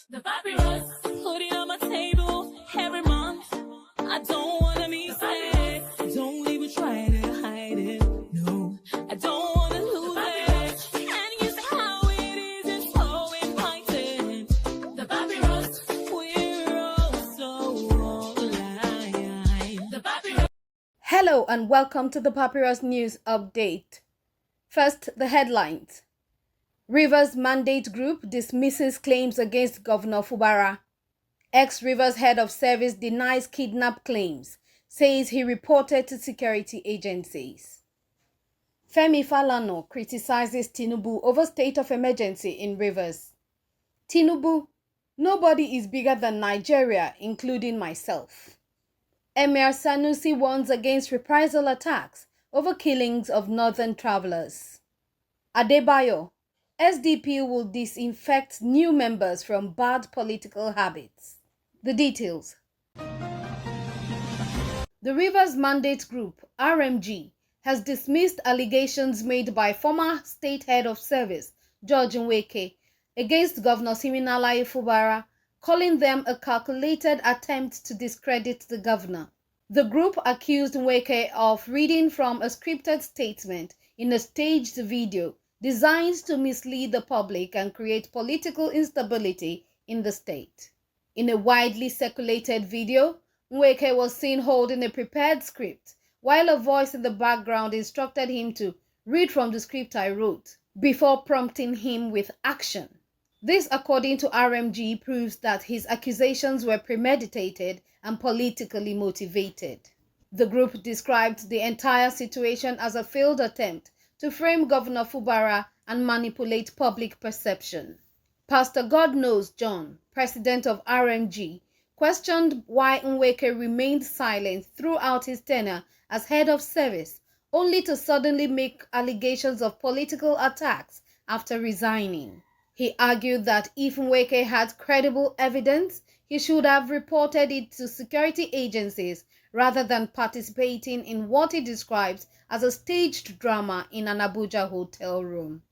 The papyrus, putting on my table every month. I don't wanna be sad. Don't even try to hide it. No, I don't wanna lose it. And you see how it is, it's so inviting. The papyrus, we're all so alive. The papyrus. Hello and welcome to the Papyrus News Update. First, the headlines. Rivers Mandate Group dismisses claims against Governor Fubara. Ex-Rivers head of service denies kidnap claims, says he reported to security agencies. Femi Falana criticizes Tinubu over state of emergency in Rivers. Tinubu, nobody is bigger than Nigeria, including myself. Emir Sanusi warns against reprisal attacks over killings of northern travelers. Adebayo, SDP will disinfect new members from bad political habits. The details. The Rivers Mandate Group, RMG, has dismissed allegations made by former state head of service, George Nweke, against Governor Siminalayi Fubara, calling them a calculated attempt to discredit the governor. The group accused Nweke of reading from a scripted statement in a staged video designed to mislead the public and create political instability in the state. In a widely circulated video, Nweke was seen holding a prepared script, while a voice in the background instructed him to read from the script I wrote, before prompting him with action. This, according to RMG, proves that his accusations were premeditated and politically motivated. The group described the entire situation as a failed attempt to frame Governor Fubara and manipulate public perception. Pastor Godknows John, president of RMG, questioned why Nweke remained silent throughout his tenure as head of service, only to suddenly make allegations of political attacks after resigning. He argued that if Nweke had credible evidence, he should have reported it to security agencies rather than participating in what he describes as a staged drama in an Abuja hotel room.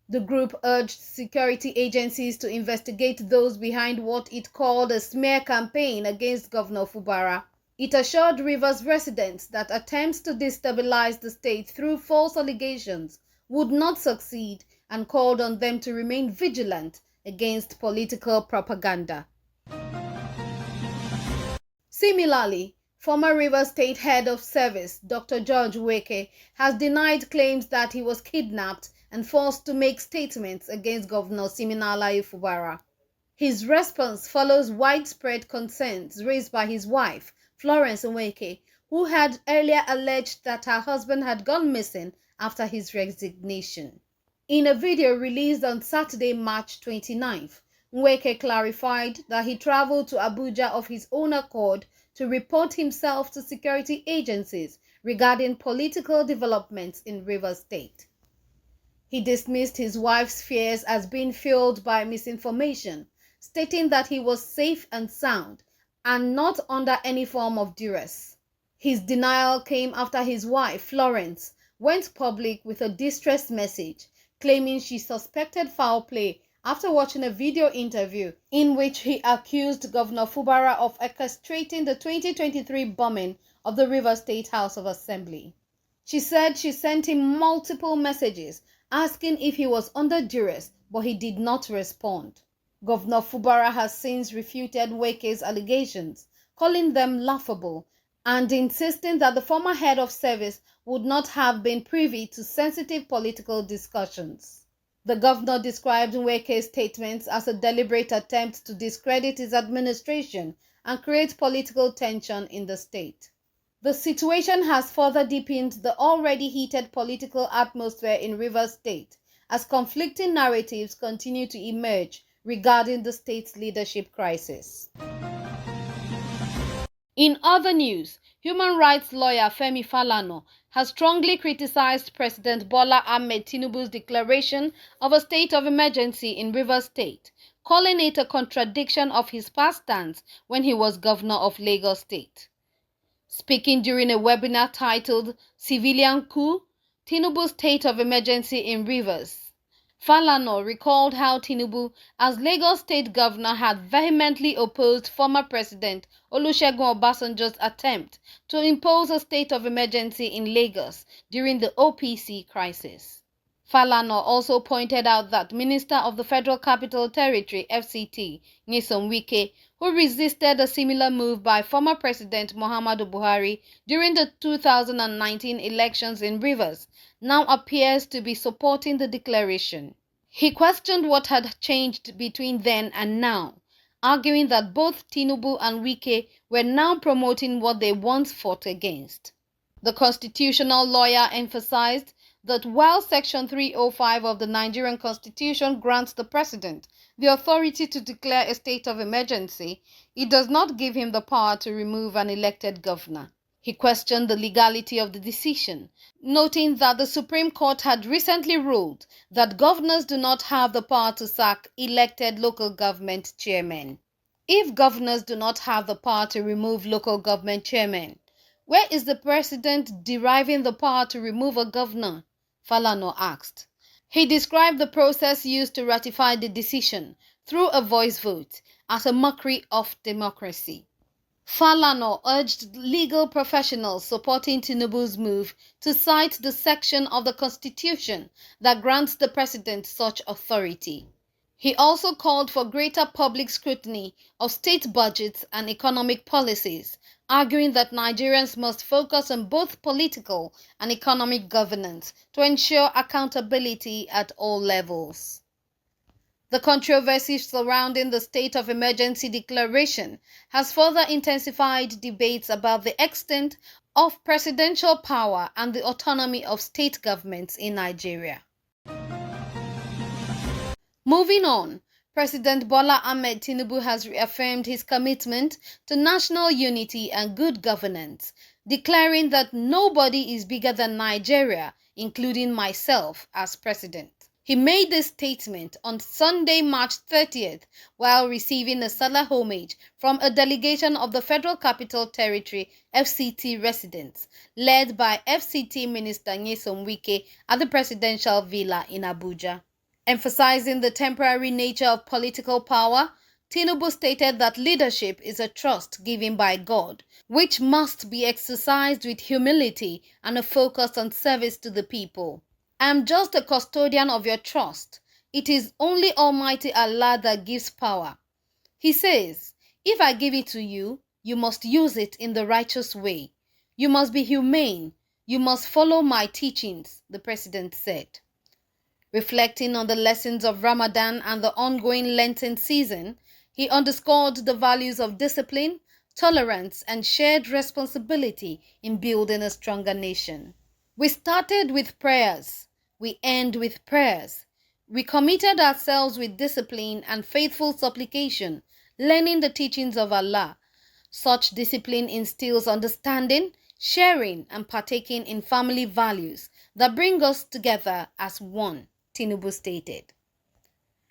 The group urged security agencies to investigate those behind what it called a smear campaign against Governor Fubara. It assured Rivers residents that attempts to destabilize the state through false allegations would not succeed and called on them to remain vigilant against political propaganda. Similarly, former Rivers State Head of Service, Dr. George Nweke, has denied claims that he was kidnapped and forced to make statements against Governor Siminalayi Fubara. His response follows widespread concerns raised by his wife, Florence Nweke, who had earlier alleged that her husband had gone missing after his resignation. In a video released on Saturday, March 29th, Nweke clarified that he traveled to Abuja of his own accord to report himself to security agencies regarding political developments in Rivers State. He dismissed his wife's fears as being fueled by misinformation, stating that he was safe and sound and not under any form of duress. His denial came after his wife, Florence, went public with a distress message claiming she suspected foul play after watching a video interview in which he accused Governor Fubara of orchestrating the 2023 bombing of the Rivers State House of Assembly. She said she sent him multiple messages asking if he was under duress, but he did not respond. Governor Fubara has since refuted Nweke's allegations, calling them laughable and insisting that the former head of service would not have been privy to sensitive political discussions. The governor described Nweke's statements as a deliberate attempt to discredit his administration and create political tension in the state. The situation has further deepened the already heated political atmosphere in Rivers State as conflicting narratives continue to emerge regarding the state's leadership crisis. In other news, human rights lawyer Femi Falana has strongly criticized President Bola Ahmed Tinubu's declaration of a state of emergency in Rivers State, calling it a contradiction of his past stance when he was governor of Lagos State. Speaking during a webinar titled Civilian Coup, Tinubu's State of Emergency in Rivers, Falana recalled how Tinubu, as Lagos State Governor, had vehemently opposed former President Olusegun Obasanjo's attempt to impose a state of emergency in Lagos during the OPC crisis. Falana also pointed out that Minister of the Federal Capital Territory (FCT) Nyesom Wike, who resisted a similar move by former President Muhammadu Buhari during the 2019 elections in Rivers, now appears to be supporting the declaration. He questioned what had changed between then and now, arguing that both Tinubu and Wike were now promoting what they once fought against. The constitutional lawyer emphasized that while Section 305 of the Nigerian Constitution grants the president the authority to declare a state of emergency, it does not give him the power to remove an elected governor. He questioned the legality of the decision, noting that the Supreme Court had recently ruled that governors do not have the power to sack elected local government chairmen. If governors do not have the power to remove local government chairmen, where is the president deriving the power to remove a governor? Falana asked. He described the process used to ratify the decision through a voice vote as a mockery of democracy. Falana urged legal professionals supporting Tinubu's move to cite the section of the Constitution that grants the president such authority. He also called for greater public scrutiny of state budgets and economic policies, arguing that Nigerians must focus on both political and economic governance to ensure accountability at all levels. The controversy surrounding the state of emergency declaration has further intensified debates about the extent of presidential power and the autonomy of state governments in Nigeria. Moving on, President Bola Ahmed Tinubu has reaffirmed his commitment to national unity and good governance, declaring that nobody is bigger than Nigeria, including myself as president. He made this statement on Sunday, March 30th, while receiving a solemn homage from a delegation of the Federal Capital Territory (FCT) residents, led by FCT Minister Nyesom Wike at the presidential villa in Abuja. Emphasizing the temporary nature of political power, Tinubu stated that leadership is a trust given by God, which must be exercised with humility and a focus on service to the people. I am just a custodian of your trust. It is only Almighty Allah that gives power. He says, if I give it to you, you must use it in the righteous way. You must be humane. You must follow my teachings, the president said. Reflecting on the lessons of Ramadan and the ongoing Lenten season, he underscored the values of discipline, tolerance, and shared responsibility in building a stronger nation. We started with prayers. We end with prayers. We committed ourselves with discipline and faithful supplication, learning the teachings of Allah. Such discipline instills understanding, sharing, and partaking in family values that bring us together as one, Tinubu stated.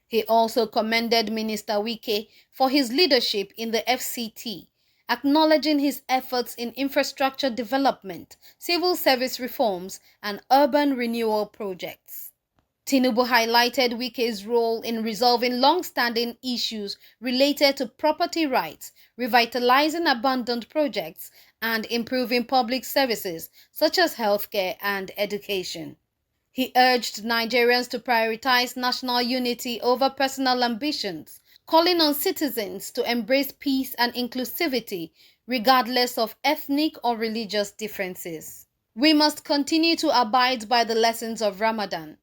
He also commended Minister Wike for his leadership in the FCT, acknowledging his efforts in infrastructure development, civil service reforms, and urban renewal projects. Tinubu highlighted Wike's role in resolving long-standing issues related to property rights, revitalizing abandoned projects, and improving public services such as healthcare and education. He urged Nigerians to prioritize national unity over personal ambitions, calling on citizens to embrace peace and inclusivity regardless of ethnic or religious differences. We must continue to abide by the lessons of Ramadan.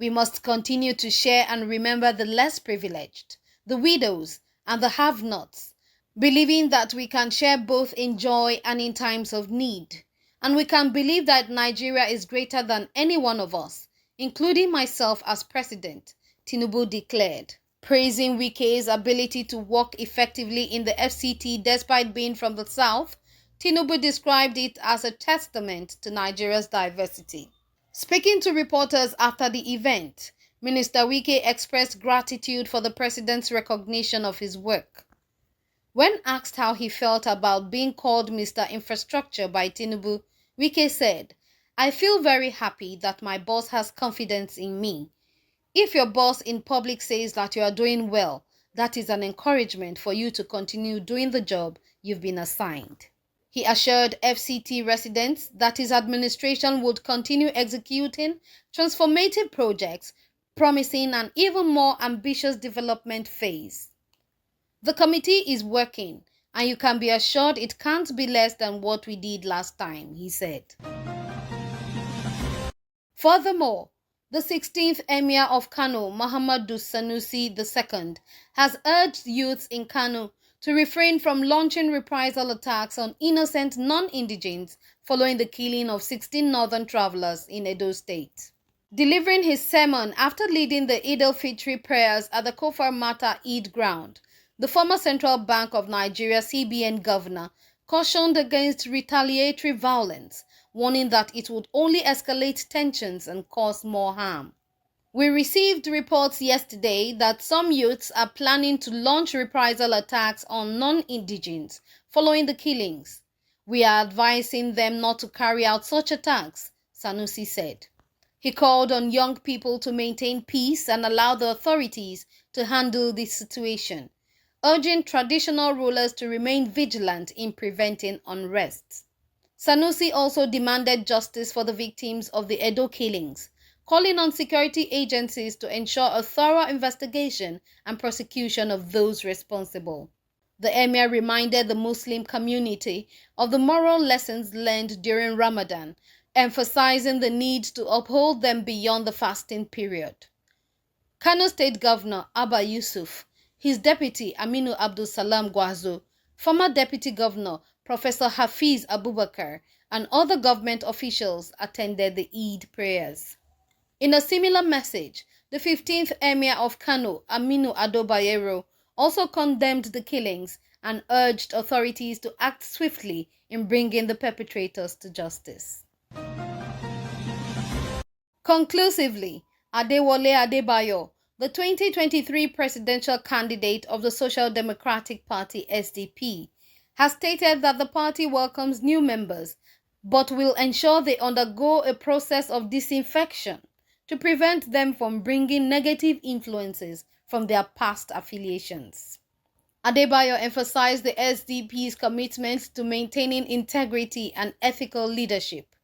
We must continue to share and remember the less privileged, the widows, and the have-nots, believing that we can share both in joy and in times of need. And we can believe that Nigeria is greater than any one of us, including myself as president, Tinubu declared. Praising Wike's ability to work effectively in the FCT despite being from the south, Tinubu described it as a testament to Nigeria's diversity. Speaking to reporters after the event, Minister Wike expressed gratitude for the president's recognition of his work. When asked how he felt about being called Mr. Infrastructure by Tinubu, Wike said, I feel very happy that my boss has confidence in me. If your boss in public says that you are doing well, that is an encouragement for you to continue doing the job you've been assigned. He assured FCT residents that his administration would continue executing transformative projects, promising an even more ambitious development phase. The committee is working, and you can be assured it can't be less than what we did last time, he said. Furthermore, the 16th Emir of Kano, Muhammadu Sanusi II, has urged youths in Kano to refrain from launching reprisal attacks on innocent non-indigenes following the killing of 16 northern travelers in Edo State. Delivering his sermon after leading the Eid al-Fitr prayers at the Kofar Mata Eid ground, the former Central Bank of Nigeria CBN governor cautioned against retaliatory violence, warning that it would only escalate tensions and cause more harm. We received reports yesterday that some youths are planning to launch reprisal attacks on non-indigenes following the killings. We are advising them not to carry out such attacks, Sanusi said. He called on young people to maintain peace and allow the authorities to handle this situation, urging traditional rulers to remain vigilant in preventing unrest. Sanusi also demanded justice for the victims of the Edo killings, calling on security agencies to ensure a thorough investigation and prosecution of those responsible. The emir reminded the Muslim community of the moral lessons learned during Ramadan, emphasizing the need to uphold them beyond the fasting period. Kano State Governor Abba Yusuf, his deputy Aminu Abdul Salam Gwazo, former deputy governor Professor Hafiz Abubakar, and other government officials attended the Eid prayers. In a similar message, the 15th Emir of Kano, Aminu Ado Bayero, also condemned the killings and urged authorities to act swiftly in bringing the perpetrators to justice. Conclusively, Adewale Adebayo, the 2023 presidential candidate of the Social Democratic Party SDP, has stated that the party welcomes new members but will ensure they undergo a process of disinfection to prevent them from bringing negative influences from their past affiliations. Adebayo emphasized the SDP's commitment to maintaining integrity and ethical leadership.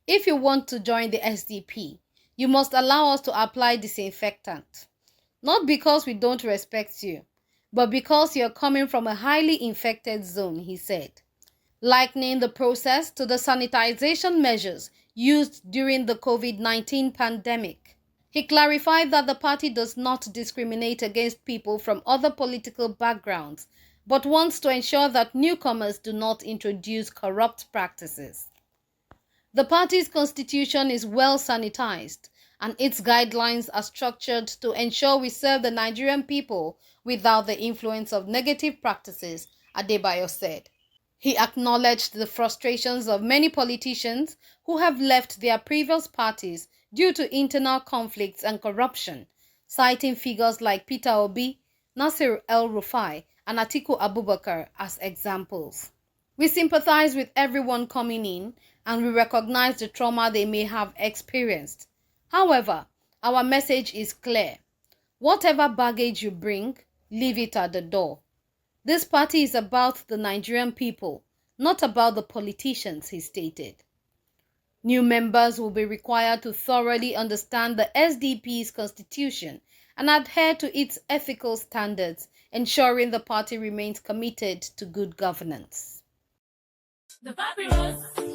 If you want to join the SDP, you must allow us to apply disinfectant. Not because we don't respect you, but because you're coming from a highly infected zone, he said, likening the process to the sanitization measures used during the COVID-19 pandemic. He clarified that the party does not discriminate against people from other political backgrounds, but wants to ensure that newcomers do not introduce corrupt practices. The party's constitution is well sanitized, and its guidelines are structured to ensure we serve the Nigerian people without the influence of negative practices, Adebayo said. He acknowledged the frustrations of many politicians who have left their previous parties due to internal conflicts and corruption, citing figures like Peter Obi, Nasir El-Rufai, and Atiku Abubakar as examples. We sympathize with everyone coming in, and we recognize the trauma they may have experienced. However, our message is clear. Whatever baggage you bring, leave it at the door. This party is about the Nigerian people, not about the politicians, he stated. New members will be required to thoroughly understand the SDP's constitution and adhere to its ethical standards, ensuring the party remains committed to good governance. The papyrus.